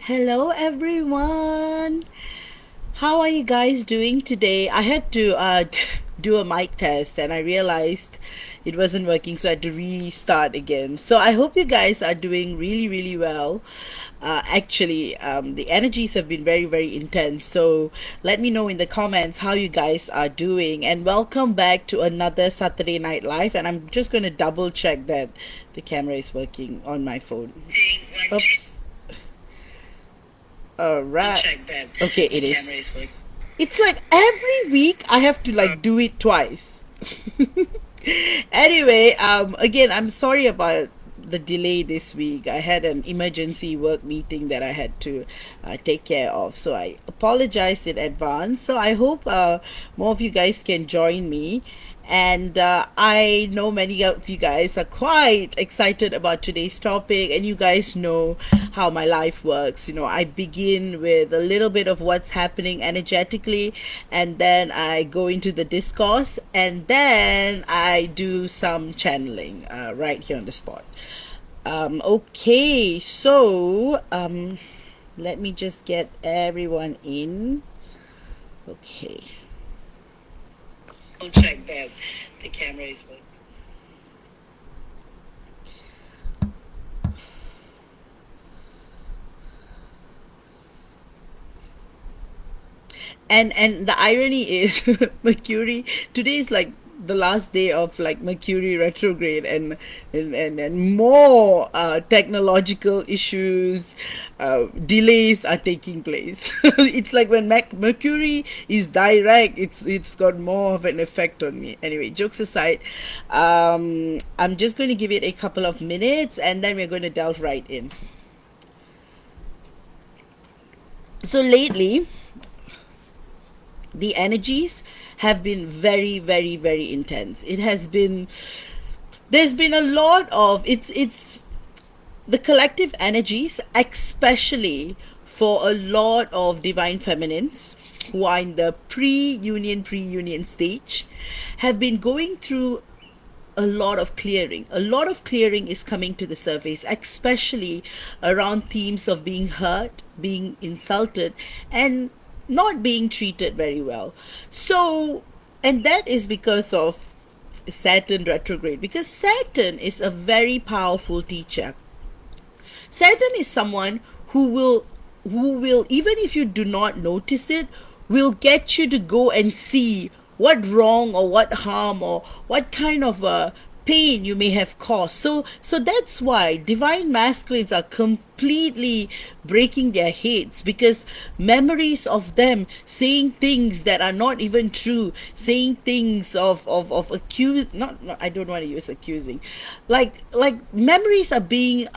Hello, everyone. How are you guys doing today? I had to do a mic test and I realized it wasn't working, so I had to restart again. So I hope you guys are doing really, really well. The energies have been very, very intense. So let me know in the comments how you guys are doing. And welcome back to another Saturday Night Live. And I'm just going to double check that the camera is working on my phone. Oops. All right. Check that. Okay, it is. It's like every week I have to do it twice. Anyway, again, I'm sorry about the delay this week. I had an emergency work meeting that I had to take care of, so I apologize in advance. So I hope more of you guys can join me. And I know many of you guys are quite excited about today's topic, and you guys know how my life works. You know, I begin with a little bit of what's happening energetically, and then I go into the discourse, and then I do some channeling right here on the spot. Okay, so let me just get everyone in. Okay. Check that the camera is working. And the irony is Mercury today is like the last day of like Mercury retrograde, and more technological issues, delays are taking place. It's like when Mercury is direct, it's got more of an effect on me. Anyway, jokes aside, I'm just going to give it a couple of minutes and then we're going to delve right in. So lately the energies have been very, very, very intense. There's been a lot of it's the collective energies, especially for a lot of divine feminines who are in the pre-union stage, have been going through a lot of clearing. A lot of clearing is coming to the surface, especially around themes of being hurt, being insulted, and not being treated very well. So, and that is because of Saturn retrograde, because Saturn is a very powerful teacher. Saturn is someone who will, even if you do not notice it, will get you to go and see what wrong or what harm or what kind of pain you may have caused. So that's why divine masculines are completely breaking their heads, because memories of them saying things that are not even true, saying things of accuse not I don't want to use accusing, like memories are being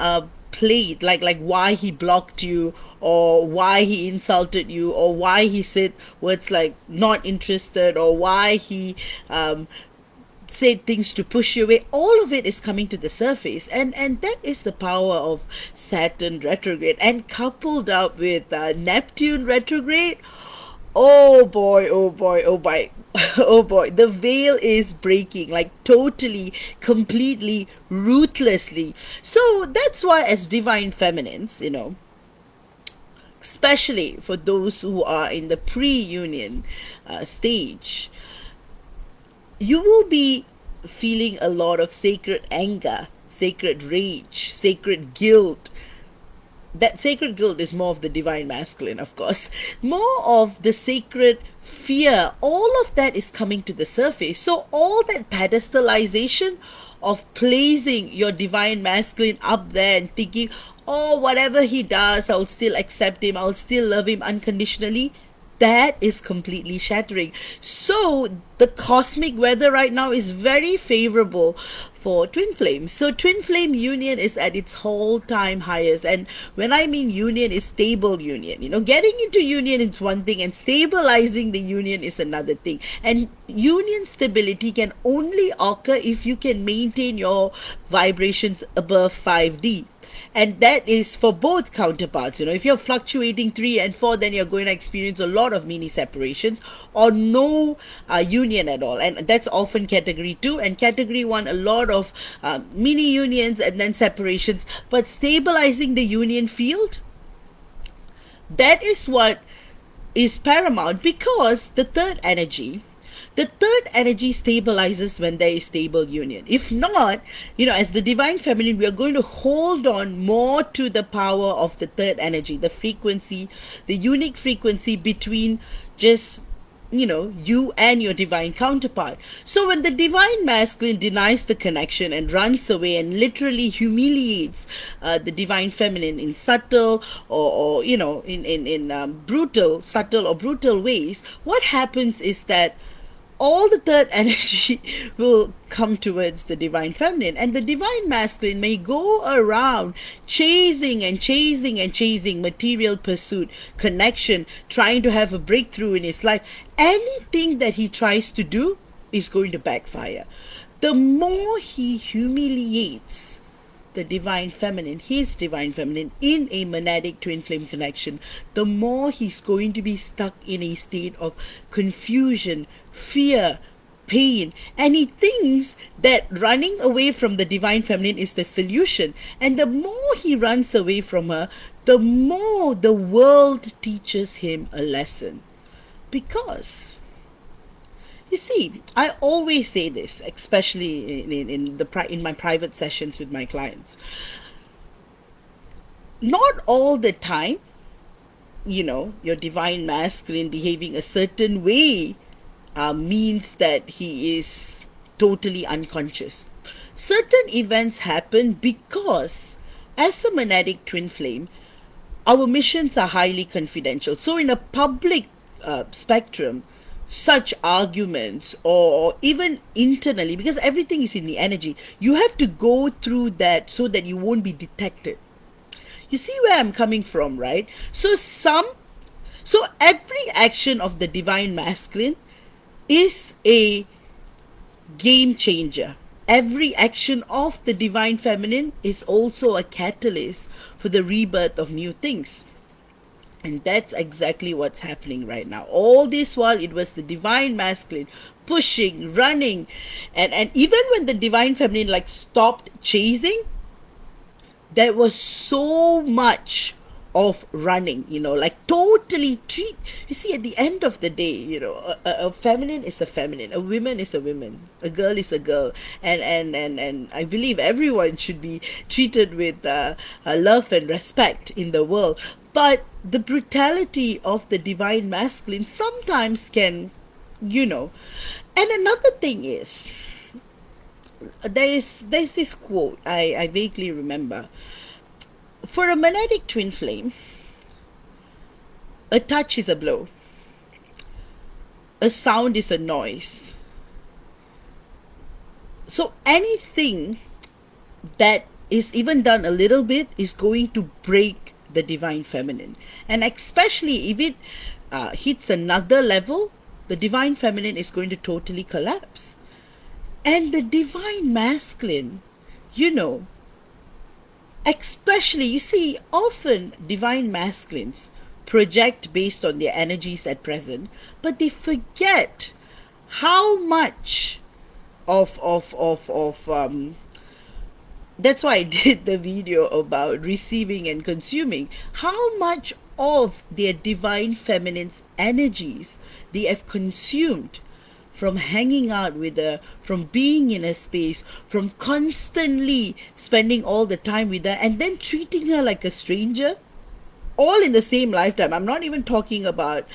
played, like why he blocked you, or why he insulted you, or why he said words like not interested, or why he said things to push you away. All of it is coming to the surface, and that is the power of Saturn retrograde. And coupled up with Neptune retrograde, oh boy, oh boy, oh boy. Oh boy, the veil is breaking, like totally, completely, ruthlessly. So that's why, as divine feminines, you know, especially for those who are in the pre-union stage, you will be feeling a lot of sacred anger, sacred rage, sacred guilt. That sacred guilt is more of the divine masculine, of course. More of the sacred fear. All of that is coming to the surface. So all that pedestalization of placing your divine masculine up there and thinking, oh, whatever he does, I'll still accept him, I'll still love him unconditionally, that is completely shattering. So the cosmic weather right now is very favorable for twin flames. So twin flame union is at its whole time highest, and when I mean union, is stable union. You know, getting into union is one thing, and stabilizing the union is another thing. And union stability can only occur if you can maintain your vibrations above 5D. And that is for both counterparts. You know, if you're fluctuating 3 and 4, then you're going to experience a lot of mini separations or no union at all, and that's often category 2. And category 1, a lot of mini unions and then separations. But stabilizing the union field, That is what is paramount, because the third energy stabilizes when there is stable union. If not, as the divine feminine, we are going to hold on more to the power of the third energy, the frequency, the unique frequency between just you and your divine counterpart. So when the divine masculine denies the connection and runs away and literally humiliates the divine feminine in subtle or in brutal, subtle or brutal ways, what happens is that all the third energy will come towards the divine feminine, and the divine masculine may go around chasing and chasing and chasing material pursuit, connection, trying to have a breakthrough in his life. Anything that he tries to do is going to backfire. The more he humiliates the divine feminine, his divine feminine, in a monadic twin flame connection, the more he's going to be stuck in a state of confusion, fear, pain, and he thinks that running away from the divine feminine is the solution. And the more he runs away from her, the more the world teaches him a lesson. Because you see, I always say this, especially in my private sessions with my clients. Not all the time, your divine masculine behaving a certain way means that he is totally unconscious. Certain events happen because, as a monadic twin flame, our missions are highly confidential. So in a public spectrum, such arguments, or even internally, because everything is in the energy, you have to go through that so that you won't be detected. You see where I'm coming from, right? So every action of the divine masculine is a game changer. Every action of the divine feminine is also a catalyst for the rebirth of new things. And that's exactly what's happening right now. All this while, it was the divine masculine pushing, running, and even when the divine feminine stopped chasing, there was so much of running, totally treat. You see, at the end of the day, a feminine is a feminine, a woman is a woman, a girl is a girl, and I believe everyone should be treated with love and respect in the world. But the brutality of the divine masculine sometimes can, and another thing is, there's this quote I vaguely remember. For a monadic twin flame, a touch is a blow, a sound is a noise. So anything that is even done a little bit is going to break the divine feminine. And especially if it hits another level, the divine feminine is going to totally collapse. And the divine masculine, especially, you see, often divine masculines project based on their energies at present, but they forget how much of that's why I did the video about receiving and consuming, how much of their divine feminine's energies they have consumed from hanging out with her, from being in a space, from constantly spending all the time with her, and then treating her like a stranger, all in the same lifetime. I'm not even talking about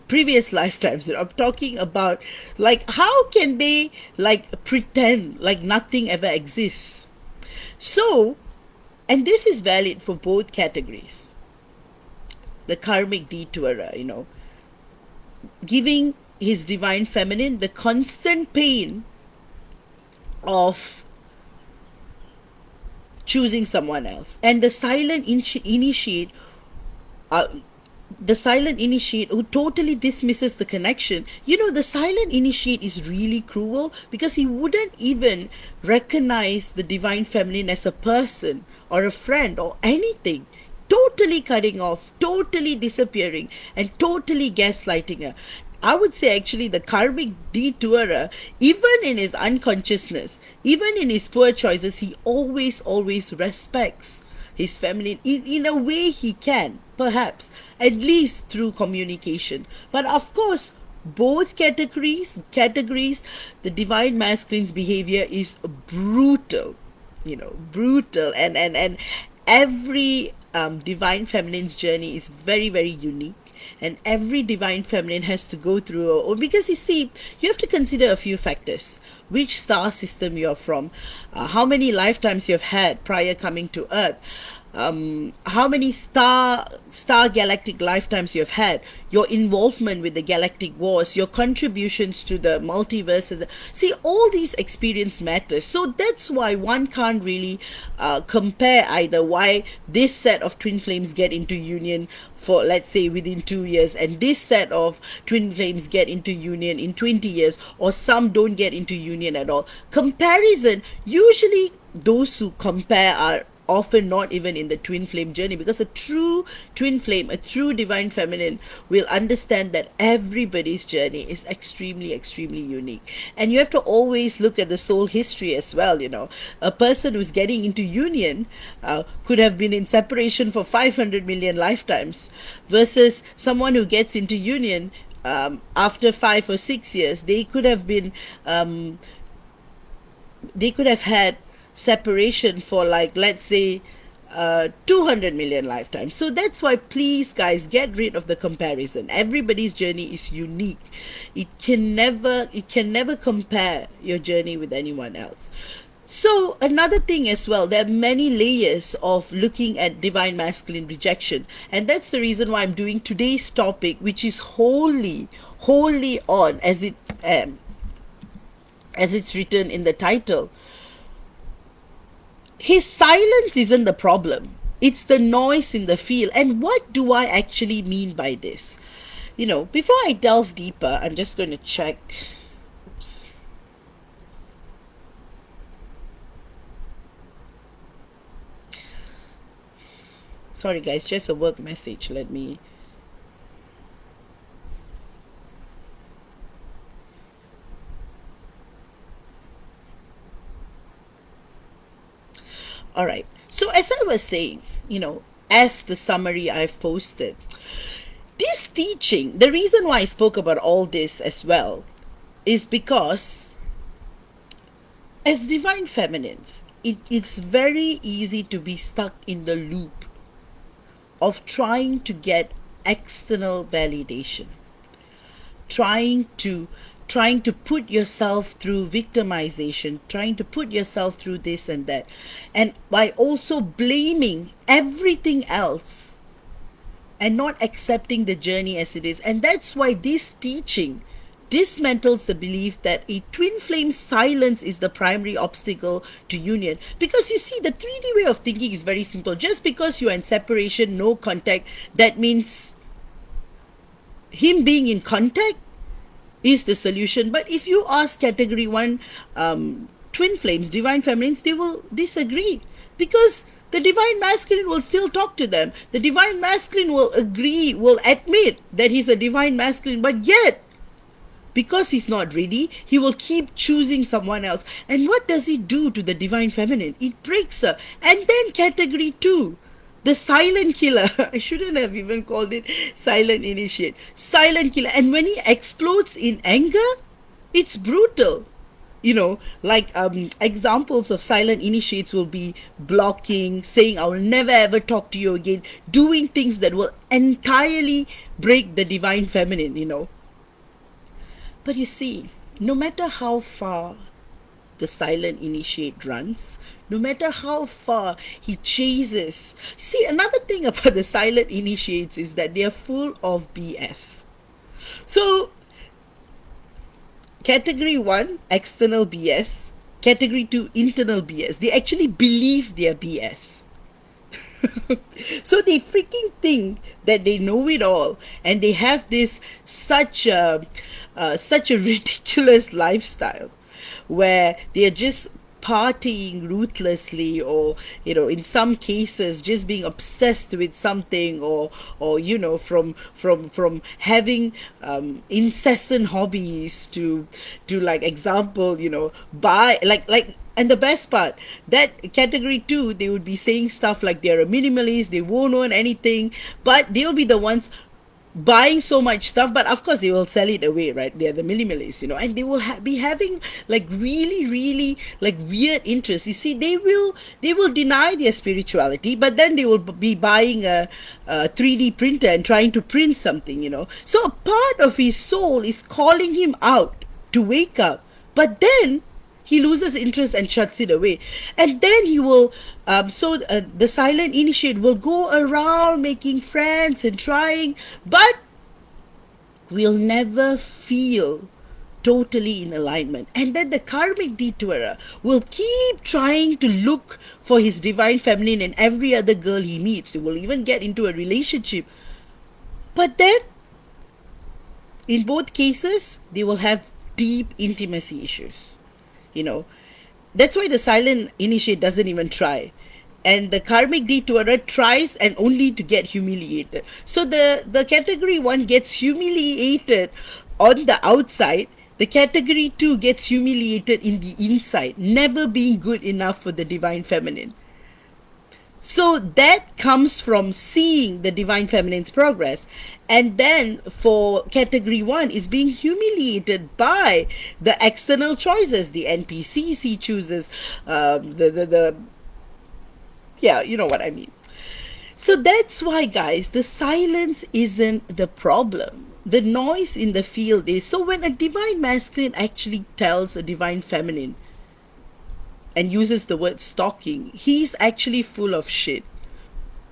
previous lifetimes. I'm talking about how can they pretend like nothing ever exists. So, and this is valid for both categories. The karmic detourer, giving his divine feminine the constant pain of choosing someone else, and the silent initiate who totally dismisses the connection. The silent initiate is really cruel, because he wouldn't even recognize the divine feminine as a person or a friend or anything. Totally cutting off, totally disappearing, and totally gaslighting her. I would say actually the karmic detourer, even in his unconsciousness, even in his poor choices, he always respects his feminine in a way he can. perhaps, at least through communication. But of course, both categories, the divine masculine's behavior is brutal, brutal, and every divine feminine's journey is very, very unique. And every divine feminine has to go through because you see, you have to consider a few factors: which star system you're from, how many lifetimes you've had prior coming to earth, how many star galactic lifetimes you've had, your involvement with the galactic wars, your contributions to the multiverses. See, all these experience matters. So that's why one can't really compare either why this set of twin flames get into union for, let's say, within 2 years, and this set of twin flames get into union in 20 years, or some don't get into union at all. Comparison, usually those who compare are often not even in the twin flame journey, because a true twin flame, a true divine feminine, will understand that everybody's journey is extremely, extremely unique. And you have to always look at the soul history as well. A person who's getting into union could have been in separation for 500 million lifetimes, versus someone who gets into union after 5 or 6 years. They could have been they could have had separation for, like, let's say 200 million lifetimes. So that's why, please guys, get rid of the comparison. Everybody's journey is unique. It can never compare your journey with anyone else. So another thing as well, there are many layers of looking at divine masculine rejection, and that's the reason why I'm doing today's topic, which is wholly on, as it's written in the title. His silence isn't the problem. It's the noise in the field. And what do I actually mean by this? Before I delve deeper, I'm just going to check. Oops. Sorry guys, just a work message. Let me... All right. So as I was saying, as the summary I've posted, this teaching, the reason why I spoke about all this as well, is because as divine feminines, it's very easy to be stuck in the loop of trying to get external validation, trying to put yourself through victimization, trying to put yourself through this and that, and by also blaming everything else and not accepting the journey as it is. And that's why this teaching dismantles the belief that a twin flame silence is the primary obstacle to union. Because you see, the 3D way of thinking is very simple. Just because you are in separation, no contact, that means him being in contact is the solution. But if you ask category 1 twin flames, divine feminines, they will disagree, because the divine masculine will still talk to them. The divine masculine will agree, will admit that he's a divine masculine, but yet, because he's not ready, he will keep choosing someone else. And what does it do to the divine feminine? It breaks her. And then category 2, the silent killer. I shouldn't have even called it silent initiate. Silent killer. And when he explodes in anger, it's brutal. Like examples of silent initiates will be blocking, saying, I will never ever talk to you again, doing things that will entirely break the divine feminine, But you see, no matter how far the silent initiate runs, no matter how far he chases. See, another thing about the silent initiates is that they are full of BS. So, category 1, external BS. Category 2, internal BS. They actually believe they are BS. So they freaking think that they know it all, and they have this such a ridiculous lifestyle where they are just partying ruthlessly, or in some cases just being obsessed with something, or from having incessant hobbies to like example, buy like. And the best part, that category two, they would be saying stuff like they're a minimalist, they won't own anything, but they'll be the ones buying so much stuff, but of course they will sell it away, right? They're the minimalists, and they will be having like really, really like weird interests. You see, they will deny their spirituality, but then they will be buying a 3D printer and trying to print something, so a part of his soul is calling him out to wake up, but then he loses interest and shuts it away. And then he will, the silent initiate will go around making friends and trying, but will never feel totally in alignment. And then the karmic detourer will keep trying to look for his divine feminine in every other girl he meets. They will even get into a relationship. But then, in both cases, they will have deep intimacy issues. That's why the silent initiate doesn't even try, and the karmic detourer tries, and only to get humiliated. So the category one gets humiliated on the outside, the category two gets humiliated in the inside, never being good enough for the divine feminine. So that comes from seeing the divine feminine's progress. And then for category one is being humiliated by the external choices, the NPCs he chooses, yeah, you know what I mean. So that's why, guys, the silence isn't the problem. The noise in the field is. So when a divine masculine actually tells a divine feminine and uses the word stalking, he's actually full of shit.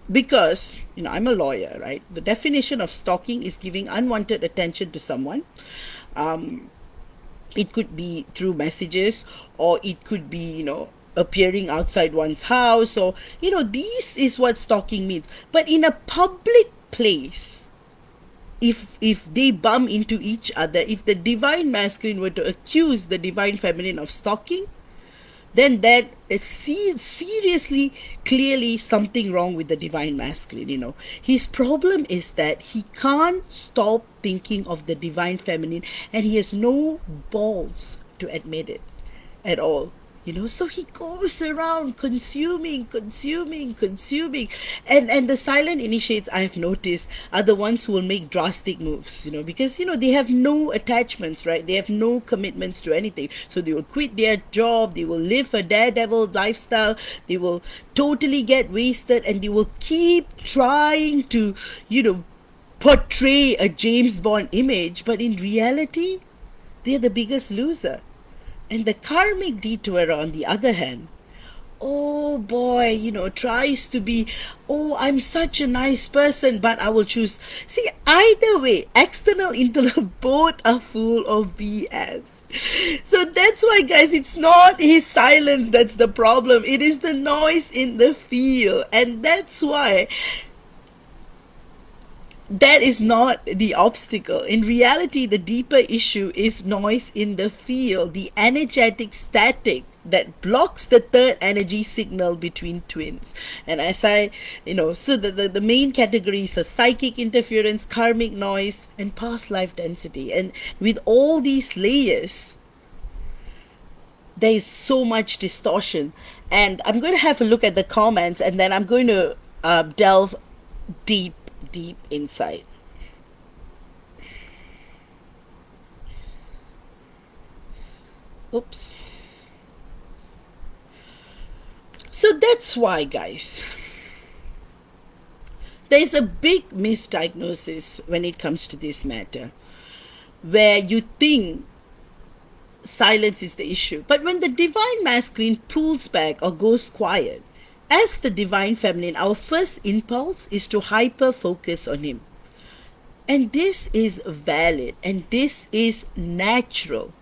Because, I'm a lawyer, right? The definition of stalking is giving unwanted attention to someone. It could be through messages, or it could be, appearing outside one's house, or, this is what stalking means. But in a public place, if they bump into each other, if the divine masculine were to accuse the divine feminine of stalking, then that is seriously, clearly something wrong with the divine masculine. His problem is that he can't stop thinking of the divine feminine, and he has no balls to admit it at all. So he goes around consuming. And the silent initiates, I've noticed, are the ones who will make drastic moves, because, they have no attachments, right? They have no commitments to anything. So they will quit their job, they will live a daredevil lifestyle, they will totally get wasted, and they will keep trying to, portray a James Bond image. But in reality, they're the biggest loser. And the karmic detourer, on the other hand, oh boy, tries to be, I'm such a nice person, but I will choose. See, either way, external, internal, both are full of BS. So that's why, guys, it's not his silence that's the problem. It is the noise in the field. And that's why that is not the obstacle. In reality, the deeper issue is noise in the field, the energetic static that blocks the third energy signal between twins. And as I, so the main categories are psychic interference, karmic noise, and past life density. And with all these layers, there is so much distortion. And I'm going to have a look at the comments, and then I'm going to delve deep inside. Oops. So that's why, guys, there's a big misdiagnosis when it comes to this matter, where you think silence is the issue. But when the divine masculine pulls back or goes quiet, as the divine feminine, our first impulse is to hyper focus on him. And this is valid, and this is natural.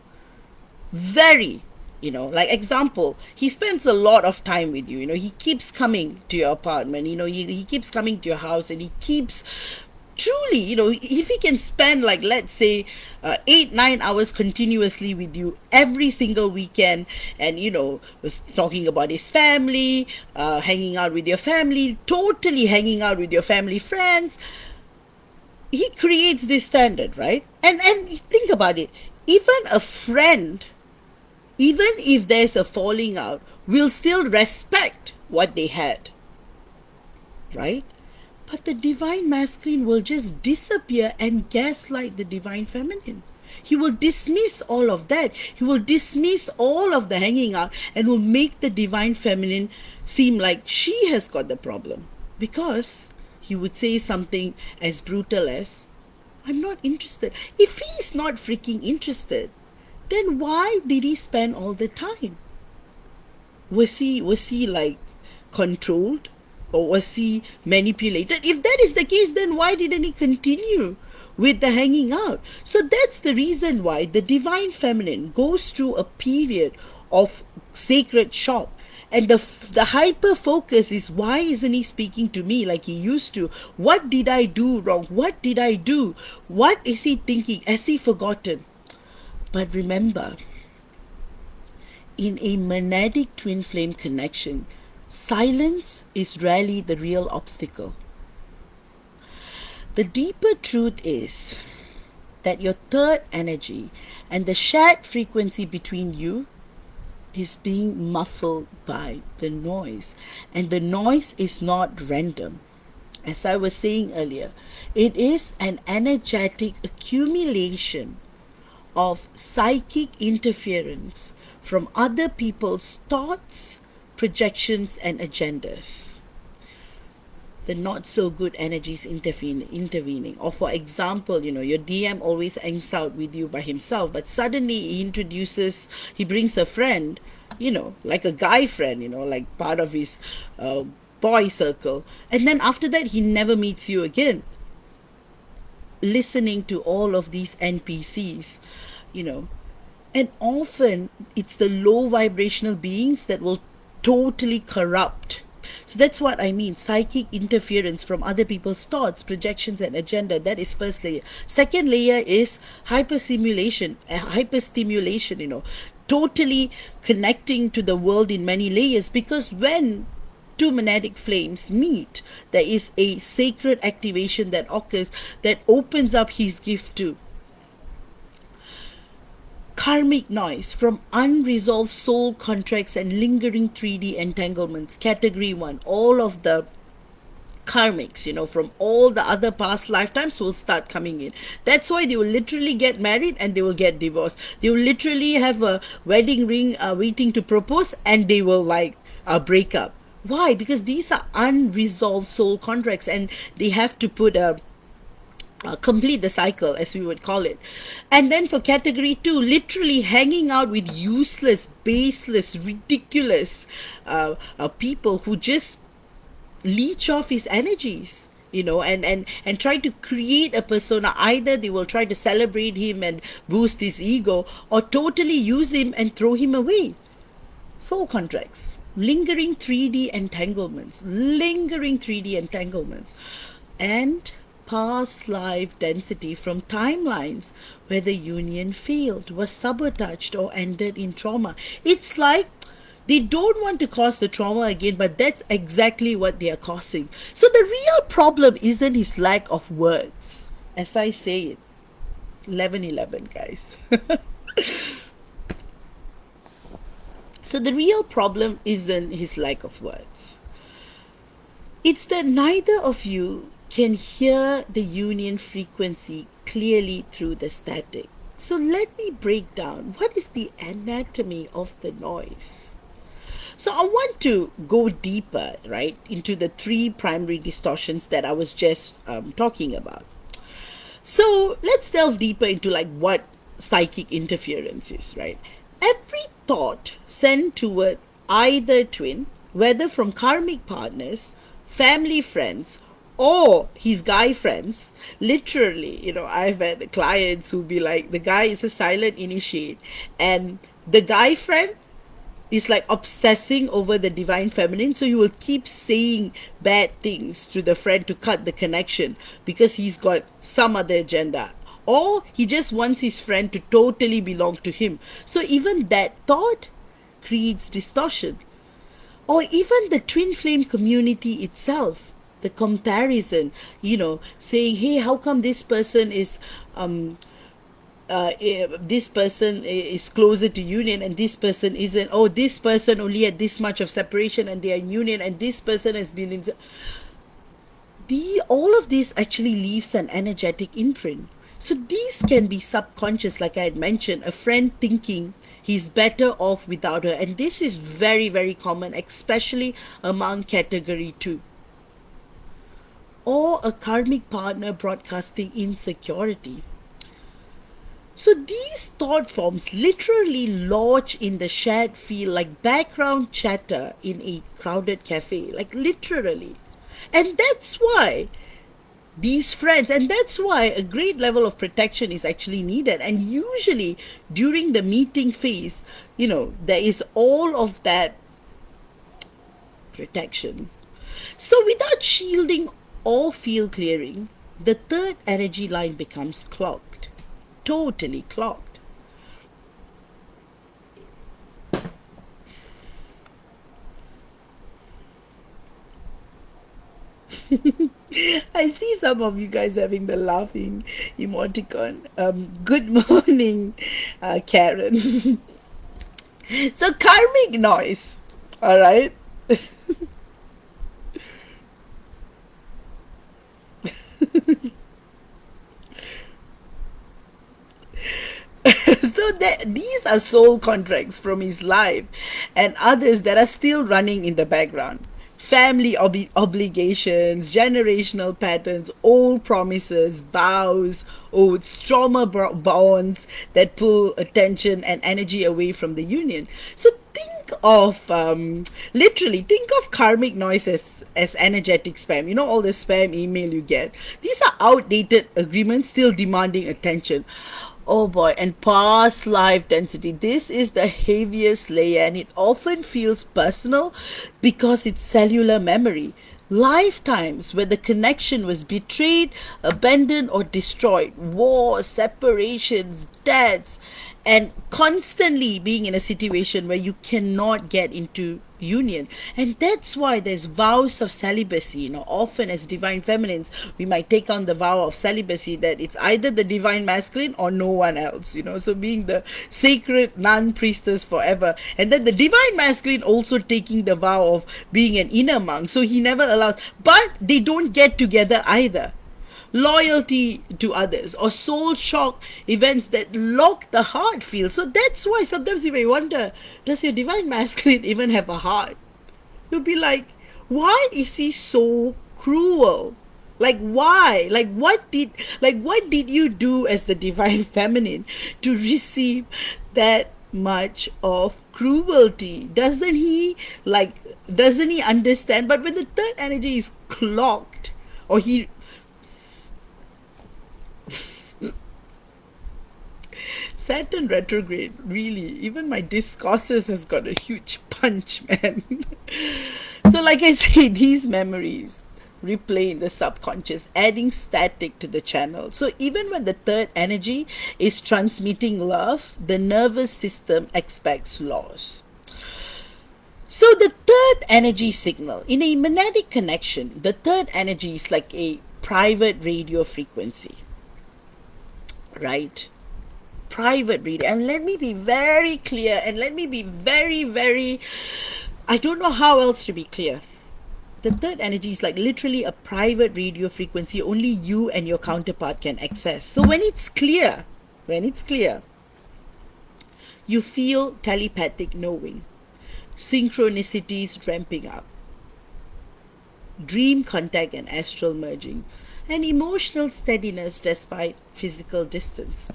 Very, like example, he spends a lot of time with you. He keeps coming to your apartment, he keeps coming to your house, and he keeps truly, if he can spend, like, let's say 8-9 hours continuously with you every single weekend, and was talking about his family, hanging out with your family, totally hanging out with your family friends, he creates this standard, right? And think about it. Even a friend, even if there's a falling out, will still respect what they had, right? But the divine masculine will just disappear and gaslight the divine feminine. He will dismiss all of that. He will dismiss all of the hanging out and will make the divine feminine seem like she has got the problem. Because he would say something as brutal as, I'm not interested. If he's not freaking interested, then why did he spend all the time? Was he like controlled? Or was he manipulated? If that is the case, then why didn't he continue with the hanging out? So that's the reason why the divine feminine goes through a period of sacred shock. And the hyper focus is, why isn't he speaking to me like he used to? What did I do wrong? What did I do? What is he thinking? Has he forgotten? But remember, in a monadic twin flame connection, silence is rarely the real obstacle. The deeper truth is that your third energy and the shared frequency between you is being muffled by the noise. And the noise is not random. As I was saying earlier, it is an energetic accumulation of psychic interference from other people's thoughts, projections, and agendas. The not so good energies intervening. Or for example, your DM always hangs out with you by himself, but suddenly he brings a friend, like a guy friend, like part of his boy circle, and then after that he never meets you again. Listening to all of these NPCs, and often it's the low vibrational beings that will totally corrupt. So that's what I mean. Psychic interference from other people's thoughts, projections, and agenda. That is first layer. Second layer is hyperstimulation, totally connecting to the world in many layers. Because when two monadic flames meet, there is a sacred activation that occurs that opens up his gift to karmic noise from unresolved soul contracts and lingering 3D entanglements. Category 1, all of the karmics, from all the other past lifetimes will start coming in. That's why they will literally get married and they will get divorced. They will literally have a wedding ring waiting to propose, and they will break up. Why? Because these are unresolved soul contracts, and they have to put complete the cycle, as we would call it. And then for category 2, literally hanging out with useless, baseless, ridiculous people who just leech off his energies, and try to create a persona. Either they will try to celebrate him and boost his ego, or totally use him and throw him away. Soul contracts, lingering 3D entanglements, and past life density from timelines where the union failed, was sabotaged, or ended in trauma. It's like they don't want to cause the trauma again, but that's exactly what they are causing. So the real problem isn't his lack of words. As I say it, 11:11, guys. So the real problem isn't his lack of words. It's that neither of you can hear the union frequency clearly through the static. So let me break down what is the anatomy of the noise. So I want to go deeper, right, into the 3 primary distortions that I was just talking about. So let's delve deeper into what psychic interference is, right? Every thought sent toward either twin, whether from karmic partners, family friends, or his guy friends, literally, I've had clients who be like, the guy is a silent initiate, and the guy friend is like obsessing over the divine feminine, so he will keep saying bad things to the friend to cut the connection because he's got some other agenda, or he just wants his friend to totally belong to him. So even that thought creates distortion. Or even the twin flame community itself, the comparison, saying, hey, how come this person is this person is closer to union and this person isn't? Oh, this person only had this much of separation and they are in union, and this person has been in all of this actually leaves an energetic imprint. So these can be subconscious, like I had mentioned, a friend thinking he's better off without her, and this is very, very common, especially among category 2. Or a karmic partner broadcasting insecurity. So these thought forms literally lodge in the shared field like background chatter in a crowded cafe, like literally. And that's why these friends, and that's why a great level of protection is actually needed. And usually during the meeting phase, there is all of that protection. So without shielding or field clearing, the third energy line becomes clogged, totally clogged. I see some of you guys having the laughing emoticon. Good morning, Karen. So karmic noise, all right. So these are soul contracts from his life and others that are still running in the background. Family obligations, generational patterns, old promises, vows, oaths, trauma bonds that pull attention and energy away from the union. So think of, literally, think of karmic noise as energetic spam. All the spam email you get. These are outdated agreements still demanding attention. Oh boy, and past life density. This is the heaviest layer, and it often feels personal because it's cellular memory. Lifetimes where the connection was betrayed, abandoned, or destroyed. Wars, separations, deaths, and constantly being in a situation where you cannot get into union. And that's why there's vows of celibacy. Often as divine feminines, we might take on the vow of celibacy that it's either the divine masculine or no one else. So being the sacred nun priestess forever, and then the divine masculine also taking the vow of being an inner monk, so he never allows, but they don't get together either. Loyalty to others or soul shock events that lock the heart field. So that's why sometimes you may wonder, does your divine masculine even have a heart? You'll be like, why is he so cruel? Like why? What did you do as the divine feminine to receive that much of cruelty? Doesn't he understand? But when the third energy is clogged, or he Saturn retrograde, really, even my discourses has got a huge punch, man. So like I say, these memories replay in the subconscious, adding static to the channel. So even when the third energy is transmitting love, the nervous system expects loss. So the third energy signal, in a monadic connection, the third energy is like a private radio frequency, right? Private radio. And let me be very clear, and let me be very, very, I don't know how else to be clear. The third energy is like literally a private radio frequency only you and your counterpart can access. So when it's clear, you feel telepathic knowing, synchronicities ramping up, dream contact and astral merging, and emotional steadiness despite physical distance.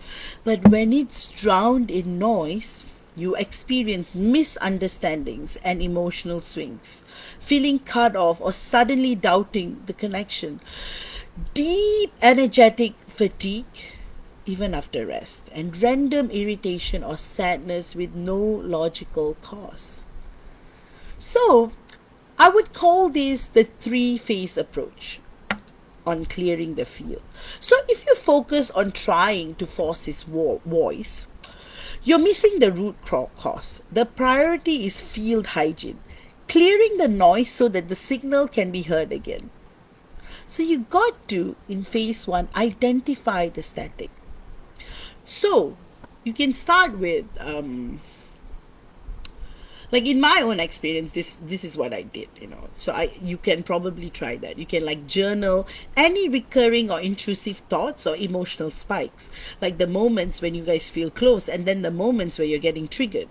But when it's drowned in noise, you experience misunderstandings and emotional swings, feeling cut off or suddenly doubting the connection, deep energetic fatigue, even after rest, and random irritation or sadness with no logical cause. So, I would call this the three-phase approach on clearing the field. So, if you focus on trying to force his voice, you're missing the root cause. The priority is field hygiene, clearing the noise so that the signal can be heard again. So you got to, in phase one, identify the static. So you can start with, like in my own experience, this is what I did, So you can probably try that. You can like journal any recurring or intrusive thoughts or emotional spikes, like the moments when you guys feel close, and then the moments where you're getting triggered.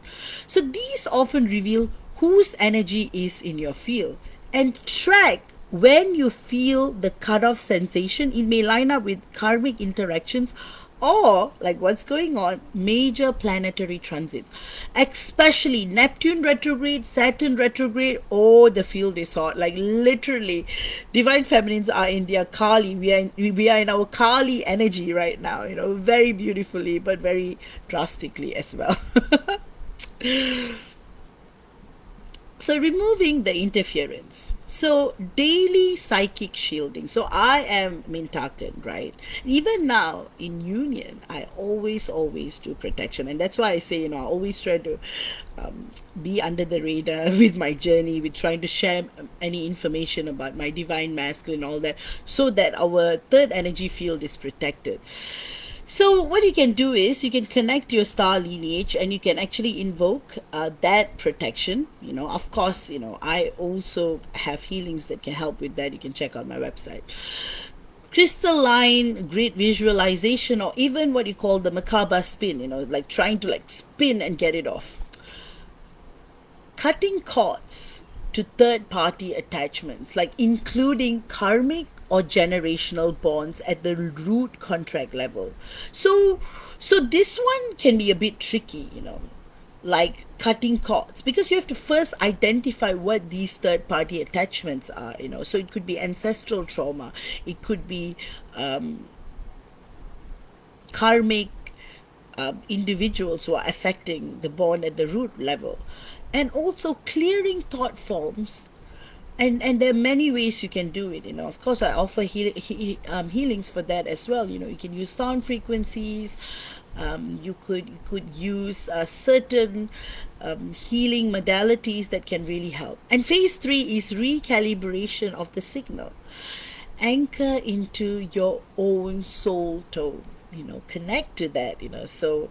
So these often reveal whose energy is in your field, and track when you feel the cutoff sensation. It may line up with karmic interactions or like what's going on, major planetary transits, especially Neptune retrograde, Saturn retrograde. Oh, the field is hot. Like literally, divine feminines are in their Kali. We are in our Kali energy right now, very beautifully, but very drastically as well. So removing the interference. So daily psychic shielding. So I am Mintakan, right? Even now in union, I always do protection. And that's why I say, I always try to be under the radar with my journey, with trying to share any information about my divine masculine, all that, so that our third energy field is protected. So what you can do is you can connect your star lineage and you can actually invoke that protection. Of course, I also have healings that can help with that. You can check out my website. Crystalline grid visualization, or even what you call the macabre spin, like trying to like spin and get it off. Cutting cords to third party attachments, like including karmic or generational bonds at the root contract level. So this one can be a bit tricky, like cutting cords, because you have to first identify what these third party attachments are, so it could be ancestral trauma, it could be karmic individuals who are affecting the bond at the root level, and also clearing thought forms. And there are many ways you can do it. Of course, I offer healings for that as well. You can use sound frequencies. You could use certain healing modalities that can really help. And phase 3 is recalibration of the signal. Anchor into your own soul tone. Connect to that. So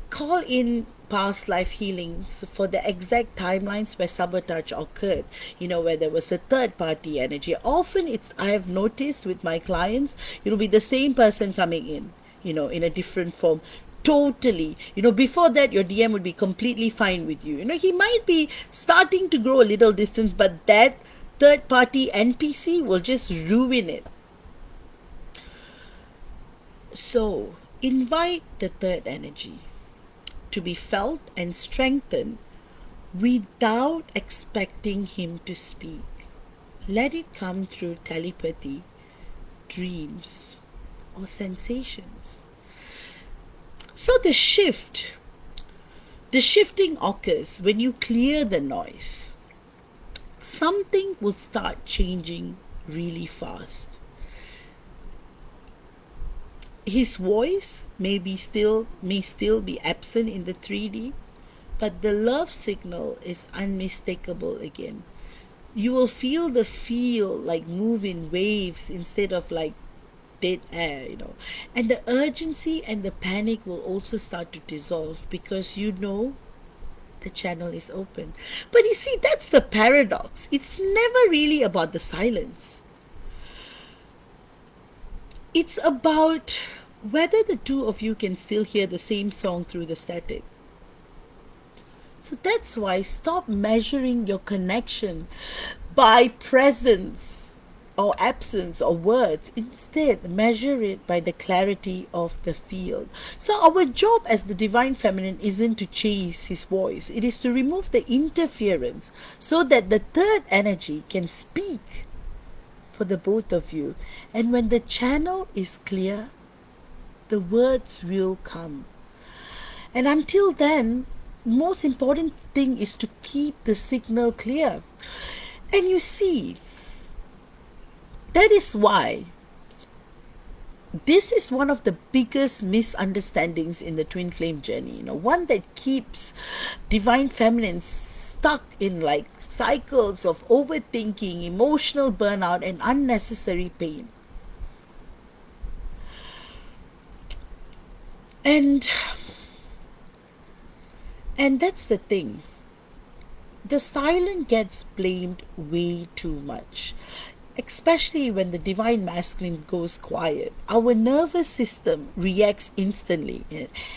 call in past life healings for the exact timelines where sabotage occurred, where there was a third party energy. Often I have noticed with my clients, it'll be the same person coming in, in a different form. Totally. Before that, your DM would be completely fine with you. He might be starting to grow a little distance, but that third party NPC will just ruin it. So, invite the third energy to be felt and strengthened without expecting him to speak. Let it come through telepathy, dreams, or sensations. So the shifting occurs when you clear the noise. Something will start changing really fast. His voice may still be absent in the 3D, but the love signal is unmistakable again. You will feel the field like move in waves instead of like dead air, and the urgency and the panic will also start to dissolve because the channel is open. But you see, that's the paradox. It's never really about the silence. It's about whether the two of you can still hear the same song through the static. So that's why stop measuring your connection by presence or absence or words. Instead, measure it by the clarity of the field. So our job as the divine feminine isn't to chase his voice. It is to remove the interference so that the third energy can speak for the both of you. And when the channel is clear, the words will come. And until then, most important thing is to keep the signal clear. And you see, that is why this is one of the biggest misunderstandings in the twin flame journey, one that keeps divine feminine stuck in like cycles of overthinking, emotional burnout, and unnecessary pain. And that's the thing. The silent gets blamed way too much, especially when the divine masculine goes quiet. Our nervous system reacts instantly,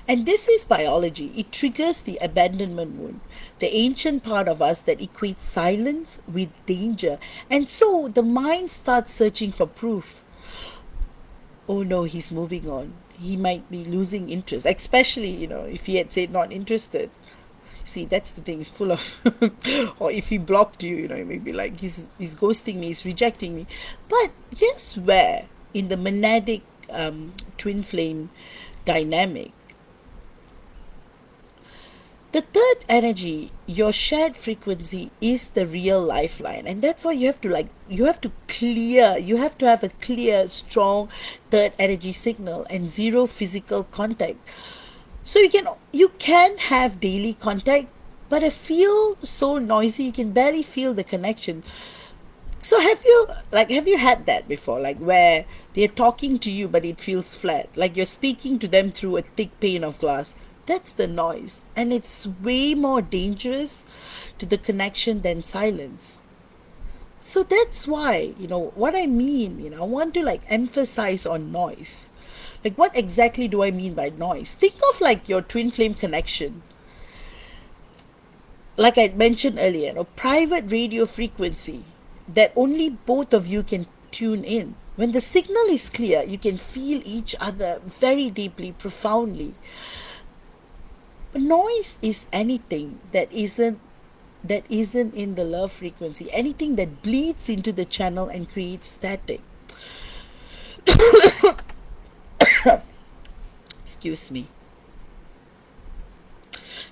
and this is biology. It triggers the abandonment wound, the ancient part of us that equates silence with danger. And so the mind starts searching for proof. Oh no, he's moving on. He might be losing interest, especially, if he had said not interested. See, that's the thing, he's full of or if he blocked you, it may be like he's ghosting me, he's rejecting me. But guess where in the monadic twin flame dynamic, the third energy, your shared frequency, is the real lifeline. And that's why you have to have a clear, strong third energy signal and zero physical contact. So you can have daily contact, but it feels so noisy you can barely feel the connection. So have you had that before, like where they're talking to you but it feels flat, like you're speaking to them through a thick pane of glass? That's the noise, and it's way more dangerous to the connection than silence. So that's why, what I mean, I want to emphasize on noise. Like, what exactly do I mean by noise? Think of like your twin flame connection. Like I mentioned earlier, private radio frequency that only both of you can tune in. When the signal is clear, you can feel each other very deeply, profoundly. Noise is anything that isn't in the love frequency, anything that bleeds into the channel and creates static. Excuse me.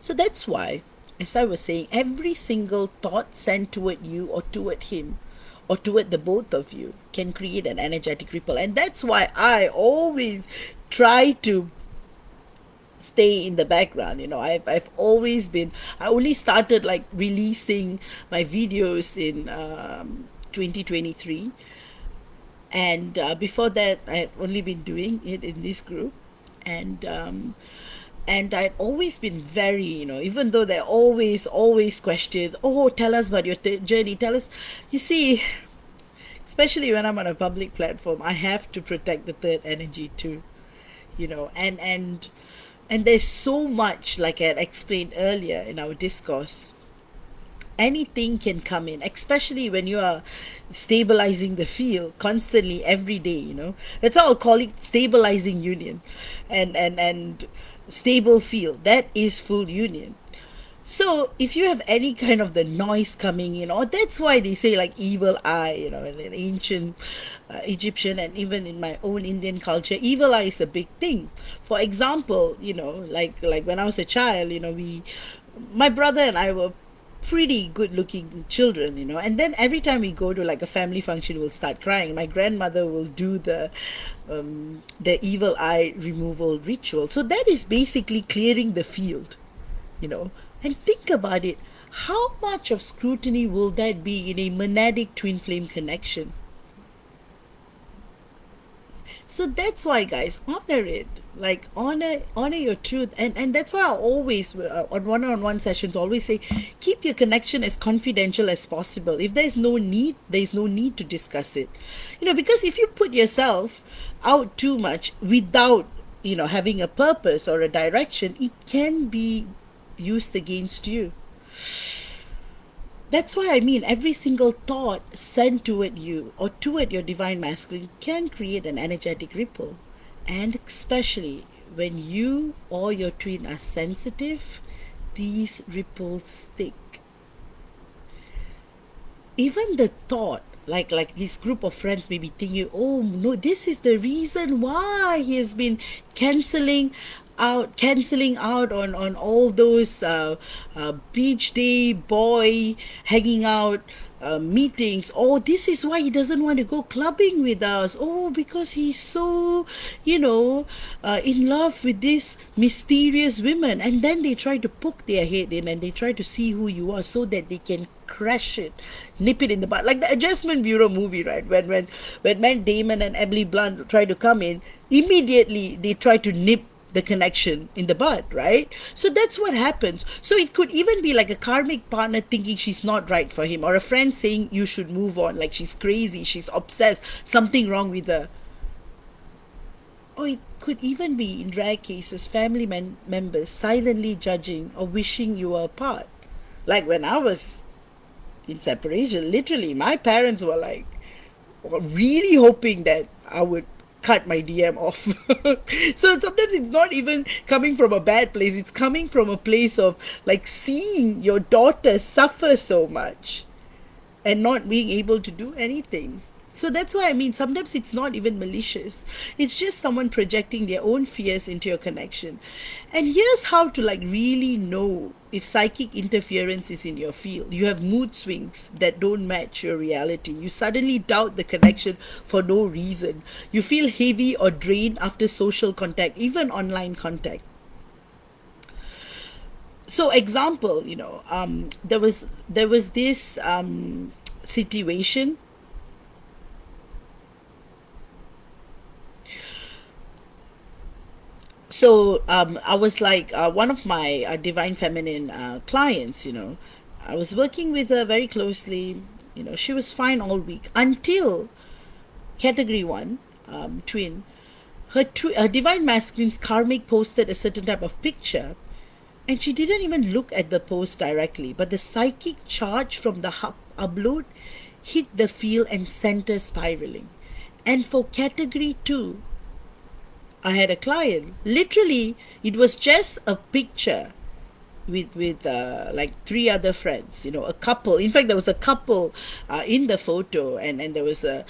So that's why, as I was saying, every single thought sent toward you or toward him or toward the both of you can create an energetic ripple. And that's why I always try to stay in the background. I've always been, I only started like releasing my videos in 2023, and before that I had only been doing it in this group. And I'd always been very, even though they're always questioned, oh, tell us about your journey, tell us. You see, especially when I'm on a public platform, I have to protect the third energy too, and there's so much, like I had explained earlier in our discourse. Anything can come in, especially when you are stabilizing the field constantly every day. That's how I'll call it, stabilizing union, and stable field, that is full union. So if you have any kind of the noise coming in, or that's why they say like evil eye, in an ancient Egyptian, and even in my own Indian culture, evil eye is a big thing. For example, like when I was a child, my brother and I were pretty good looking children, and then every time we go to like a family function, we'll start crying. My grandmother will do the evil eye removal ritual. So that is basically clearing the field, and think about it, how much of scrutiny will that be in a monadic twin flame connection? So that's why, guys, honor it. Like honor your truth, and that's why I always on one-on-one sessions always say, keep your connection as confidential as possible. If there's no need to discuss it, because if you put yourself out too much without having a purpose or a direction, it can be used against you. That's why I mean, every single thought sent toward you or toward your divine masculine can create an energetic ripple. And especially when you or your twin are sensitive, these ripples stick. Even the thought, like this group of friends may be thinking, oh no, this is the reason why he has been canceling out on all those beach day boy hanging out meetings. Oh, this is why he doesn't want to go clubbing with us. Oh, because he's so, in love with this mysterious women. And then they try to poke their head in and they try to see who you are so that they can crush it, nip it in the bud, like the Adjustment Bureau movie, right? When Matt Damon and Emily Blunt try to come in, immediately they try to nip the connection in the bud, right? So that's what happens. So it could even be like a karmic partner thinking she's not right for him, or a friend saying you should move on, like she's crazy, she's obsessed, something wrong with her. Or it could even be, in rare cases, family members silently judging or wishing you were apart. Like when I was in separation, literally my parents were like really hoping that I would cut my DM off. So sometimes it's not even coming from a bad place, it's coming from a place of like seeing your daughter suffer so much and not being able to do anything. So that's why I mean, sometimes it's not even malicious. It's just someone projecting their own fears into your connection. And here's how to like really know if psychic interference is in your field. You have mood swings that don't match your reality. You suddenly doubt the connection for no reason. You feel heavy or drained after social contact, even online contact. So example, there was this situation. So I was like one of my divine feminine clients. I was working with her very closely. She was fine all week until category 1, twin. Her divine masculine's karmic posted a certain type of picture, and she didn't even look at the post directly, but the psychic charge from the upload hit the field and sent her spiraling. And for category 2, I had a client. Literally, it was just a picture with like 3 other friends. A couple. In fact, there was a couple in the photo, and there was a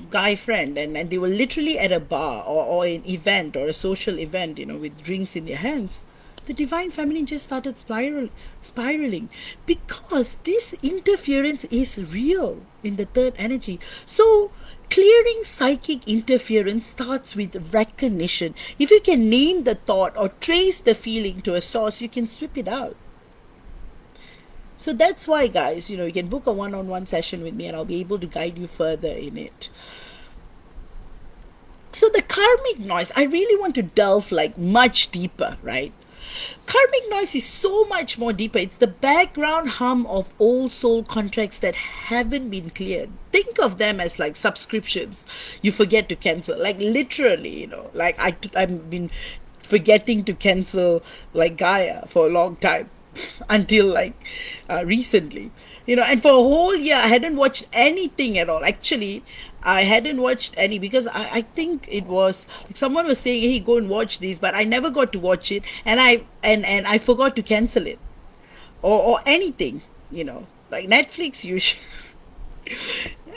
guy friend, and they were literally at a bar or an event or a social event, with drinks in their hands. The divine feminine just started spiraling because this interference is real in the third energy. So clearing psychic interference starts with recognition. If you can name the thought or trace the feeling to a source, you can sweep it out. So that's why, guys, you can book a one-on-one session with me and I'll be able to guide you further in it. So the karmic noise, I really want to delve like much deeper, right? Karmic noise is so much more deeper. It's the background hum of old soul contracts that haven't been cleared. Think of them as like subscriptions you forget to cancel. Like literally, like I've been forgetting to cancel like Gaia for a long time until like recently. And for a whole year I hadn't watched anything at all. Actually, I hadn't watched any because I think it was like someone was saying, hey, go and watch these, but I never got to watch it, and I forgot to cancel it or anything, like Netflix usually.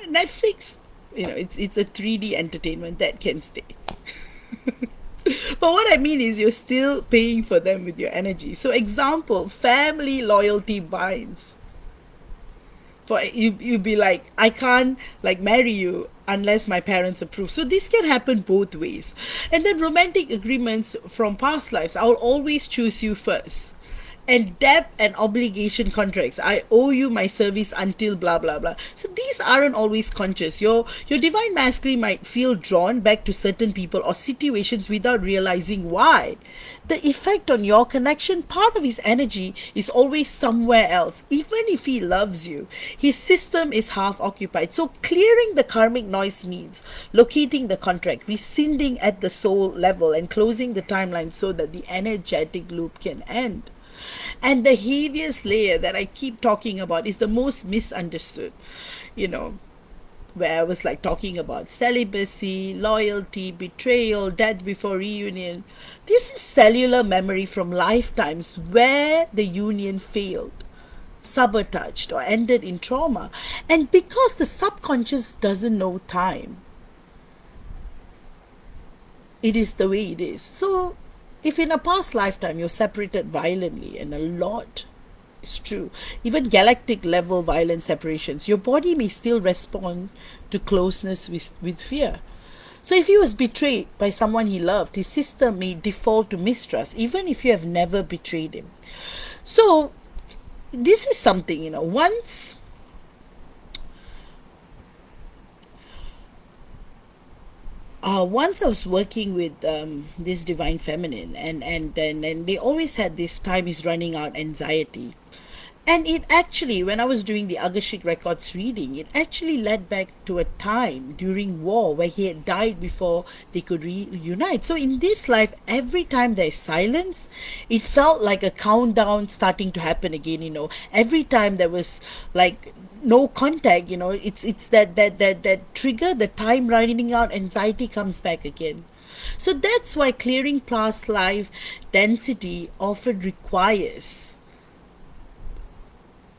Netflix, it's a 3D entertainment that can stay. But what I mean is you're still paying for them with your energy. So example, family loyalty binds. For you'd be like, I can't like marry you unless my parents approve. So this can happen both ways. And then romantic agreements from past lives. I'll always choose you first. And debt and obligation contracts. I owe you my service until blah blah blah. So these aren't always conscious. Your divine masculine might feel drawn back to certain people or situations without realizing why. The effect on your connection, part of his energy is always somewhere else. Even if he loves you, his system is half occupied. So clearing the karmic noise means locating the contract, rescinding at the soul level, and closing the timeline so that the energetic loop can end. And the heaviest layer that I keep talking about is the most misunderstood, where I was like talking about celibacy, loyalty, betrayal, death before reunion. This is cellular memory from lifetimes where the union failed. sabotaged, or ended in trauma. And because the subconscious doesn't know time, it is the way it is. So, if in a past lifetime you're separated violently, and a lot is true, even galactic level violent separations, your body may still respond to closeness with fear. So, if he was betrayed by someone he loved, his system may default to mistrust, even if you have never betrayed him. So, this is something, once I was working with this divine feminine, and they always had this time is running out anxiety. And it actually, when I was doing the Akashic Records reading, it actually led back to a time during war where he had died before they could reunite. So in this life, every time there's silence, it felt like a countdown starting to happen again. Every time there was like no contact, it's that trigger, the time running out, anxiety comes back again. So that's why clearing past life density often requires,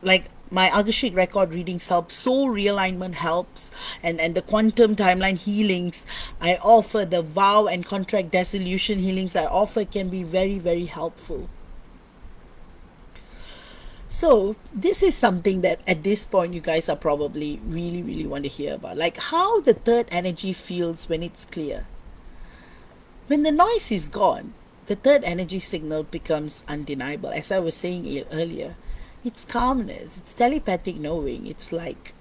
like, my Akashic record readings help, soul realignment helps, and the quantum timeline healings I offer, the vow and contract dissolution healings I offer can be very, very helpful. So this is something that at this point you guys are probably really, really want to hear about, like how the third energy feels when it's clear. When the noise is gone, the third energy signal becomes undeniable. As I was saying earlier, it's calmness, it's telepathic knowing, it's like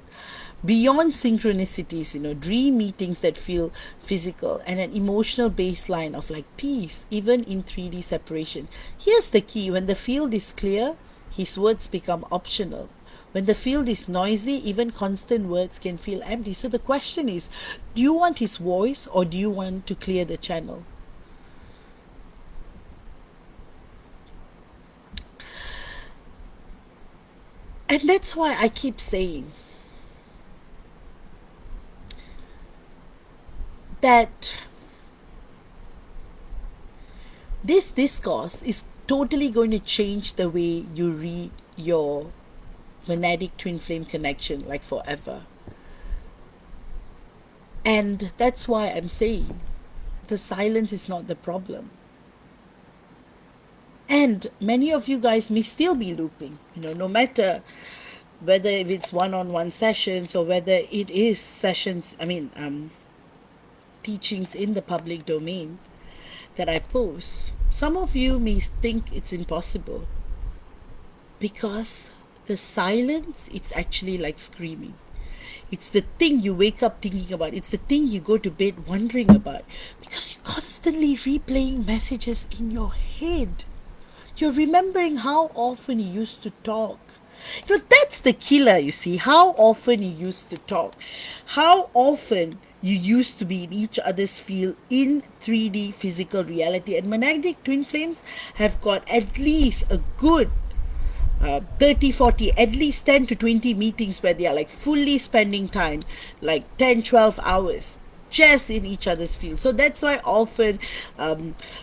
beyond synchronicities, dream meetings that feel physical, and an emotional baseline of like peace, even in 3D separation. Here's the key: when the field is clear, his words become optional. When the field is noisy, even constant words can feel empty. So the question is, do you want his voice, or do you want to clear the channel? And that's why I keep saying that this discourse is totally going to change the way you read your monadic twin flame connection, like forever. And that's why I'm saying the silence is not the problem. And many of you guys may still be looping, no matter whether if it's one-on-one sessions or whether it is sessions, teachings in the public domain that I post. Some of you may think it's impossible because the silence, it's actually like screaming. It's the thing you wake up thinking about. It's the thing you go to bed wondering about, because you're constantly replaying messages in your head. You're remembering how often you used to talk. That's the killer, you see. How often you used to talk. How often you used to be in each other's field in 3D physical reality. And monadic twin flames have got at least a good 30, 40, at least 10 to 20 meetings where they are like fully spending time, like 10, 12 hours. Just in each other's field. So that's why often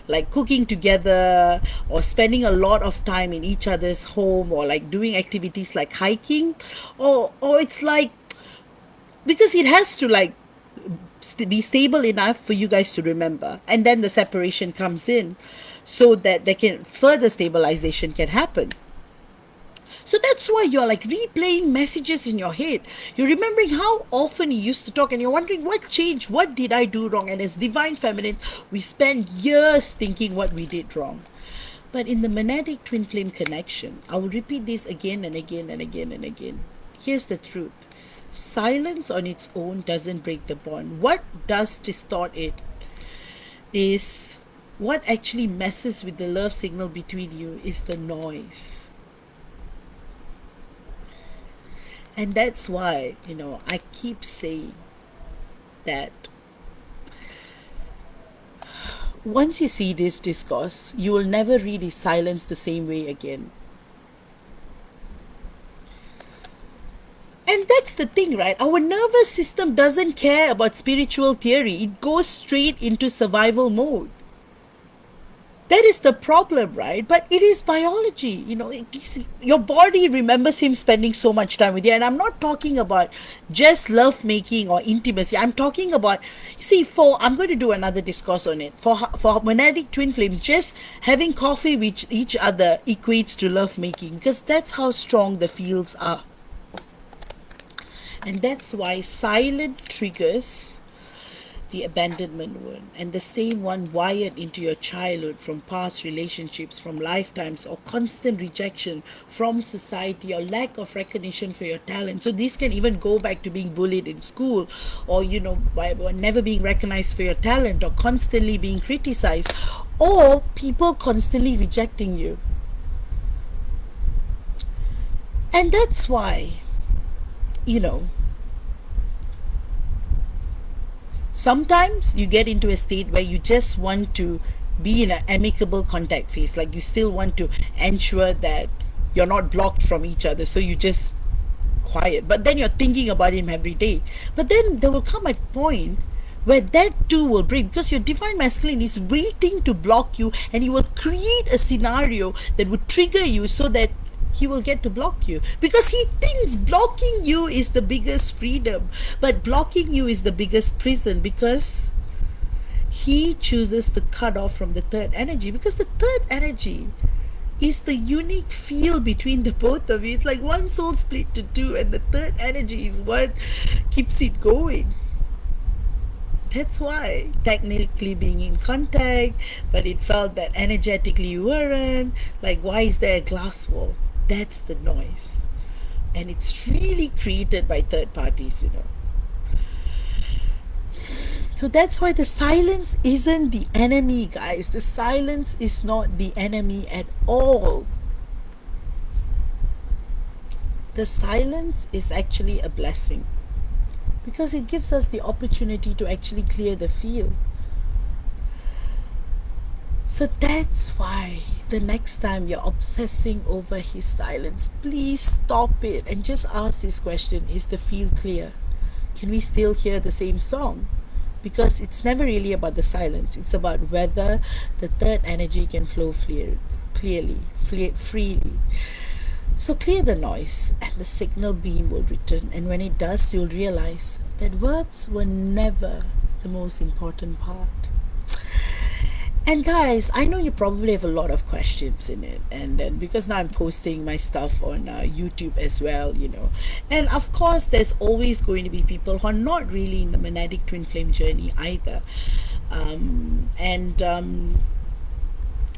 like cooking together or spending a lot of time in each other's home, or like doing activities like hiking, or it's like, because it has to like be stable enough for you guys to remember, and then the separation comes in so that there can further stabilization can happen. So that's why you're like replaying messages in your head. You're remembering how often you used to talk, and you're wondering what changed, what did I do wrong? And as divine feminine, we spend years thinking what we did wrong. But in the monadic twin flame connection, I will repeat this again and again and again and again. Here's the truth. Silence on its own doesn't break the bond. What does distort it is, what actually messes with the love signal between you is the noise. And that's why, I keep saying that once you see this discourse, you will never really silence the same way again. And that's the thing, right? Our nervous system doesn't care about spiritual theory. It goes straight into survival mode. That is the problem, right? But it is biology. Your body remembers him spending so much time with you. And I'm not talking about just love making or intimacy. I'm talking about, I'm going to do another discourse on it. For monadic twin flames, just having coffee with each other equates to love making, because that's how strong the fields are. And that's why silent triggers the abandonment wound, and the same one wired into your childhood from past relationships, from lifetimes, or constant rejection from society, or lack of recognition for your talent. So these can even go back to being bullied in school, or by never being recognized for your talent, or constantly being criticized, or people constantly rejecting you. And that's why, sometimes you get into a state where you just want to be in an amicable contact phase, like you still want to ensure that you're not blocked from each other, so you just quiet, but then you're thinking about him every day. But then there will come a point where that too will break, because your divine masculine is waiting to block you, and he will create a scenario that would trigger you so that he will get to block you, because he thinks blocking you is the biggest freedom, but blocking you is the biggest prison, because he chooses to cut off from the third energy, because the third energy is the unique field between the both of you. It's like one soul split to two, and the third energy is what keeps it going. That's why technically being in contact, but it felt that energetically you weren't. Like, why is there a glass wall? That's the noise. And it's really created by third parties. So that's why the silence isn't the enemy, guys. The silence is not the enemy at all. The silence is actually a blessing, because it gives us the opportunity to actually clear the field. So that's why the next time you're obsessing over his silence, please stop it and just ask this question: is the field clear? Can we still hear the same song? Because it's never really about the silence. It's about whether the third energy can flow freely. So clear the noise, and the signal beam will return. And when it does, you'll realize that words were never the most important part. And guys, I know you probably have a lot of questions in it, and then because now I'm posting my stuff on YouTube as well, and of course there's always going to be people who are not really in the monadic twin flame journey either.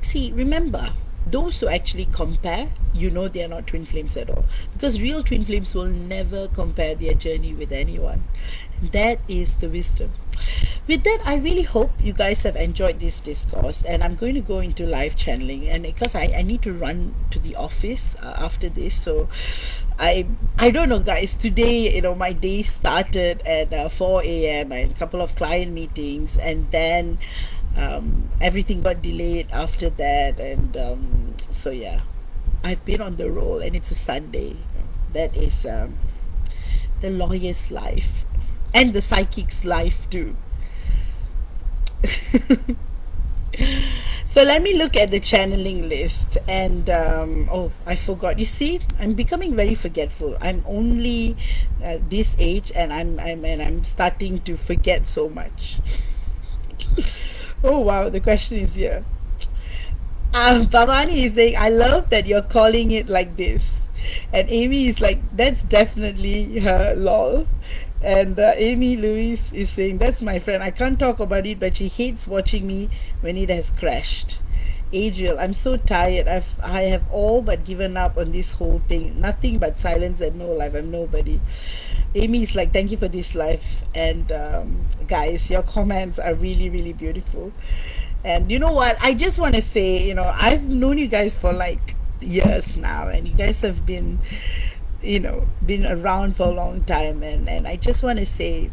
See, remember, those who actually compare, they are not twin flames at all, because real twin flames will never compare their journey with anyone. And that is the wisdom. With that, I really hope you guys have enjoyed this discourse, and I'm going to go into live channeling, and because I need to run to the office after this, so I don't know, guys. Today, my day started at 4 a.m. and a couple of client meetings, and then everything got delayed after that, and so yeah, I've been on the roll, and it's a Sunday. That is the lawyer's life, and the psychic's life too. So let me look at the channeling list, and I forgot. You see, I'm becoming very forgetful. I'm only this age, and I'm starting to forget so much. Oh wow, the question is here. Bhavani is saying, I love that you're calling it like this. And Amy is like, that's definitely her, lol. And Amy Lewis is saying, that's my friend. I can't talk about it, but she hates watching me when it has crashed. Adriel, I'm so tired. I have all but given up on this whole thing. Nothing but silence and no life. I'm nobody. Amy is like, thank you for this life. And guys, your comments are really, really beautiful. And you know what? I just want to say, I've known you guys for like years now, and you guys have been around for a long time, and I just want to say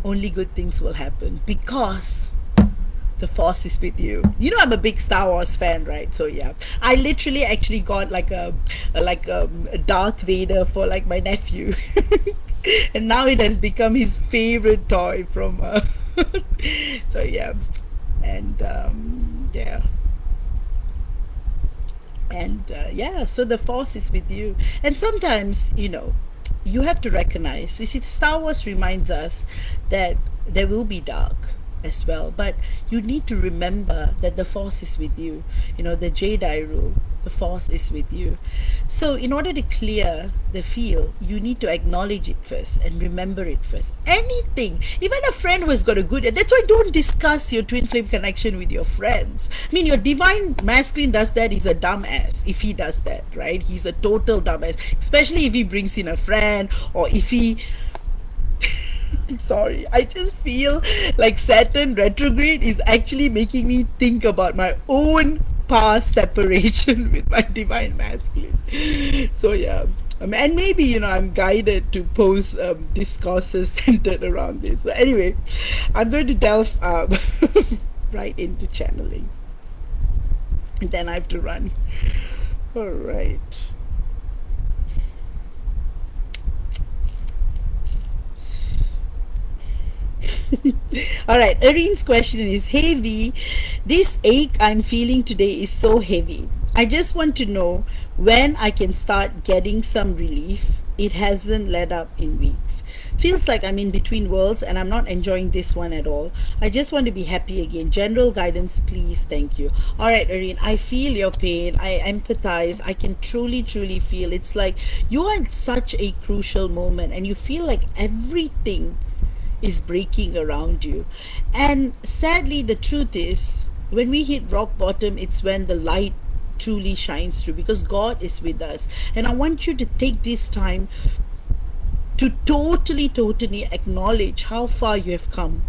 only good things will happen, because the force is with you. I'm a big Star Wars fan, right? So yeah, I literally actually got like a Darth Vader for like my nephew. And now it has become his favorite toy from so yeah. And yeah, And yeah, so the force is with you. And sometimes, you have to recognize, you see, Star Wars reminds us that there will be dark as well, but you need to remember that the force is with you. The Jedi rule, the force is with you. So in order to clear the field, you need to acknowledge it first and remember it first. Anything, even a friend who has got a good, that's why don't discuss your twin flame connection with your friends. I mean, your divine masculine does that, he's a dumbass if he does that, right? He's a total dumbass, especially if he brings in a friend, or if he I'm sorry, I just feel like Saturn retrograde is actually making me think about my own past separation with my divine masculine. So yeah, and maybe I'm guided to post discourses centered around this. But anyway, I'm going to delve right into channeling, and then I have to run. All right. All right, Erin's question is, hey V, this ache I'm feeling today is so heavy. I just want to know when I can start getting some relief. It hasn't let up in weeks. Feels like I'm in between worlds and I'm not enjoying this one at all. I just want to be happy again. General guidance, please. Thank you. All right, Erin, I feel your pain. I empathize. I can truly, truly feel. It's like you are in such a crucial moment and you feel like everything is breaking around you. And sadly, the truth is, when we hit rock bottom, it's when the light truly shines through, because God is with us. And I want you to take this time to totally, totally acknowledge how far you have come,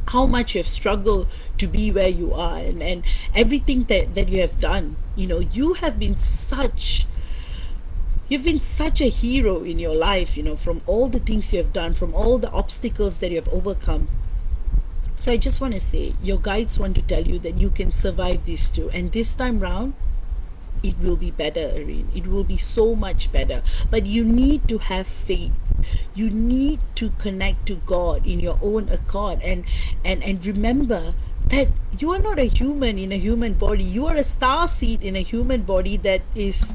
how much you have struggled to be where you are, and everything that you have done. You have been You've been such a hero in your life, from all the things you have done, from all the obstacles that you have overcome. So I just want to say, your guides want to tell you that you can survive this too. And this time round, it will be better, Erin. It will be so much better. But you need to have faith. You need to connect to God in your own accord. And remember that you are not a human in a human body. You are a star seed in a human body that is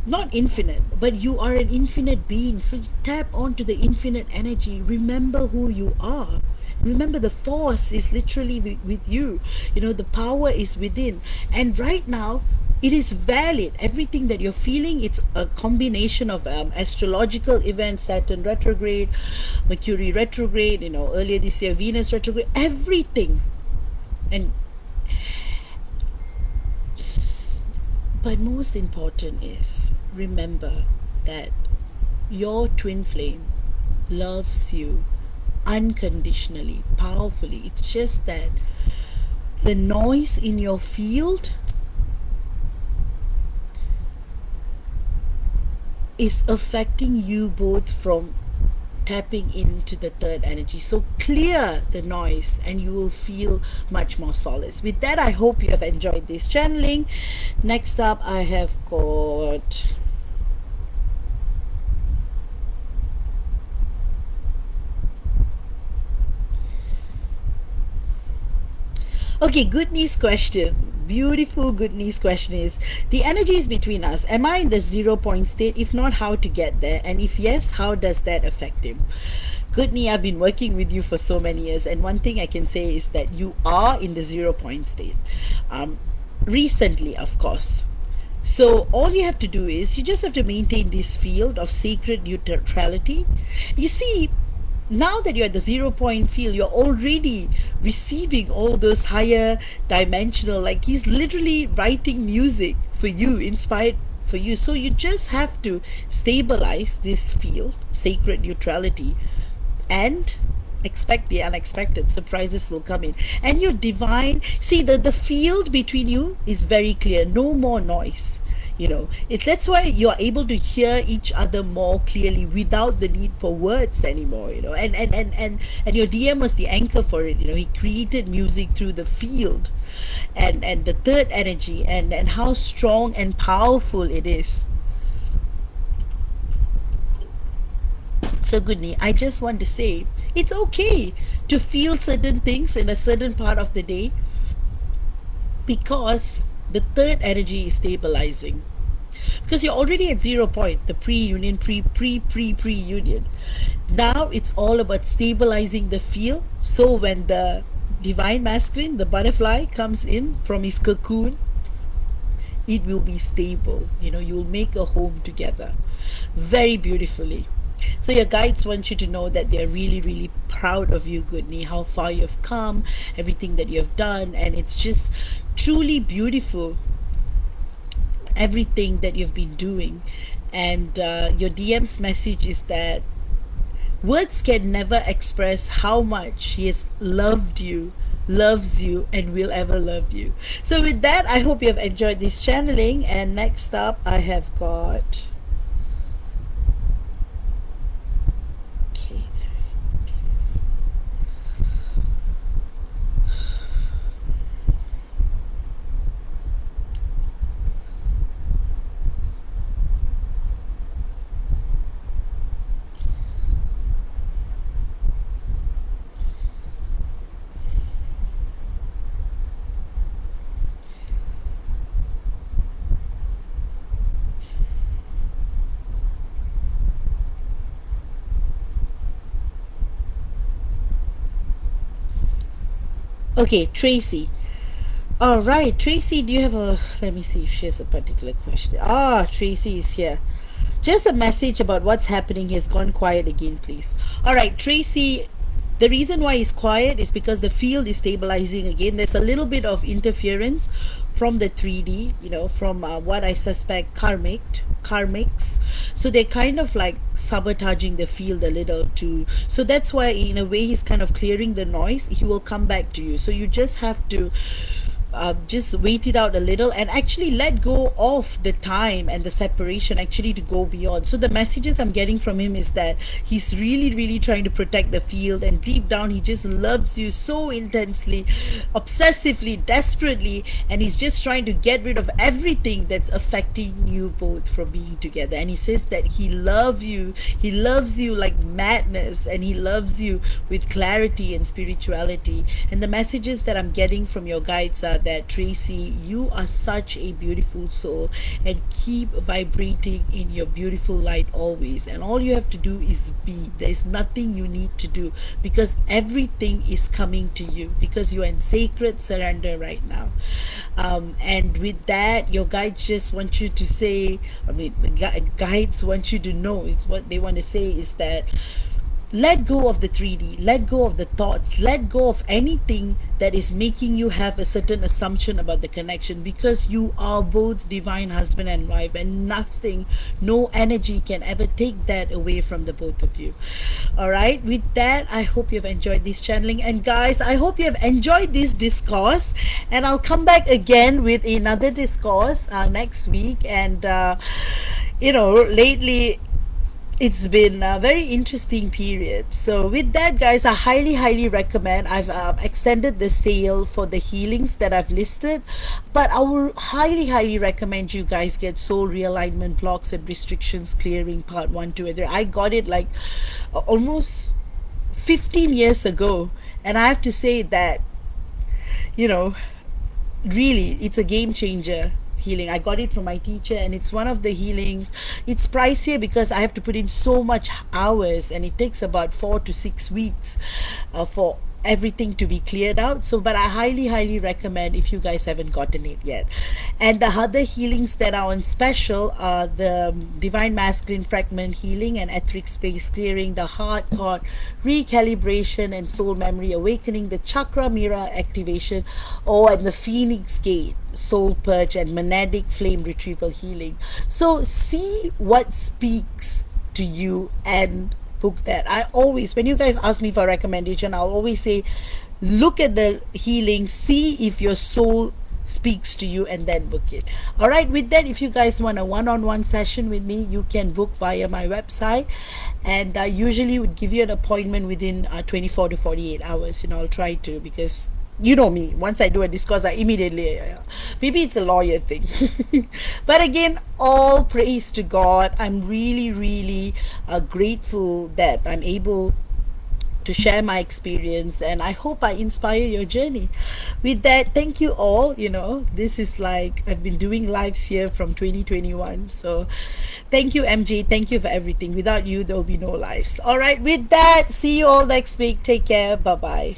not infinite, but you are an infinite being. So you tap onto the infinite energy. Remember who you are. Remember, the force is literally with you. The power is within. And right now, it is valid. Everything that you're feeling, it's a combination of astrological events, Saturn retrograde, Mercury retrograde, earlier this year, Venus retrograde, everything. But most important is, remember that your twin flame loves you unconditionally, powerfully. It's just that the noise in your field is affecting you both from tapping into the third energy. So clear the noise and you will feel much more solace. With that, I hope you have enjoyed this channeling. Next up, I have got okay, Gudny's question. Beautiful Gudny's question is, the energies between us, am I in the 0 point state? If not, how to get there? And if yes, how does that affect him? Gudny, I've been working with you for so many years, and one thing I can say is that you are in the 0 point state. Recently, of course. So all you have to do is, you just have to maintain this field of sacred neutrality. You see, now that you're at the 0 point field, you're already receiving all those higher dimensional, like he's literally writing music for you, inspired for you. So you just have to stabilize this field, sacred neutrality, and expect the unexpected. Surprises will come in. And your divine, see, the field between you is very clear. No more noise. That's why you're able to hear each other more clearly without the need for words anymore. And your DM was the anchor for it. He created music through the field and the third energy and how strong and powerful it is. So Gudny, I just want to say, it's okay to feel certain things in a certain part of the day, because The third energy is stabilizing, because you're already at 0 point, the pre-union, pre-union. Now it's all about stabilizing the field, so when the divine masculine, the butterfly, comes in from his cocoon, it will be stable. You'll make a home together very beautifully. So your guides want you to know that they're really, really proud of you, Gudny, how far you've come, everything that you've done, and it's just truly beautiful, everything that you've been doing. And your DM's message is that words can never express how much he has loved you, loves you, and will ever love you. So with that, I hope you have enjoyed this channeling. And next up, I have got... Okay. Okay, Tracy. All right, Tracy, do you have a... Let me see if she has a particular question. Tracy is here. Just a message about what's happening. He has gone quiet again, please. All right, Tracy, the reason why he's quiet is because the field is stabilizing again. There's a little bit of interference from the 3D, from what I suspect karmics. So they're kind of like sabotaging the field a little too. So that's why, in a way, he's kind of clearing the noise. He will come back to you. So you just have to just wait it out a little and actually let go of the time and the separation, actually, to go beyond. So the messages I'm getting from him is that he's really, really trying to protect the field, and deep down he just loves you so intensely, obsessively, desperately, and he's just trying to get rid of everything that's affecting you both from being together. And he says that he loves you like madness, and he loves you with clarity and spirituality. And the messages that I'm getting from your guides are that, Tracy, you are such a beautiful soul, and keep vibrating in your beautiful light always. And all you have to do is be. There's nothing you need to do, because everything is coming to you, because you are in sacred surrender right now. And with that, your guides just want you to say, the guides want you to know, it's what they want to say is that let go of the 3D, let go of the thoughts, let go of anything that is making you have a certain assumption about the connection, because you are both divine husband and wife, and nothing, no energy can ever take that away from the both of you. All right, with that, I hope you've enjoyed this channeling, and guys, I hope you have enjoyed this discourse, and I'll come back again with another discourse next week. And lately it's been a very interesting period. So with that, guys, I highly recommend. I've extended the sale for the healings that I've listed, but I will highly recommend you guys get soul realignment, blocks and restrictions clearing part 1, 2 and 3. I got it like almost 15 years ago, and I have to say that really, it's a game changer healing. I got it from my teacher, and it's one of the healings. It's pricier because I have to put in so much hours, and it takes about 4 to 6 weeks for everything to be cleared out. So but I highly recommend if you guys haven't gotten it yet. And the other healings that are on special are the divine masculine fragment healing and etheric space clearing, the heart chord recalibration and soul memory awakening, the chakra mirror activation, and the phoenix gate soul purge and monadic flame retrieval healing. So see what speaks to you and book that. I always, when you guys ask me for a recommendation, I'll always say, look at the healing, see if your soul speaks to you, and then book it. All right, with that, if you guys want a one-on-one session with me, you can book via my website, and I usually would give you an appointment within 24 to 48 hours. I'll try to, because you know me, once I do a discourse, I immediately, maybe it's a lawyer thing. But again, all praise to God. I'm really grateful that I'm able to share my experience, and I hope I inspire your journey. With that, thank you all. This is like I've been doing lives here from 2021. So thank you, MJ. Thank you for everything. Without you, there will be no lives. All right, with that, see you all next week. Take care. Bye bye.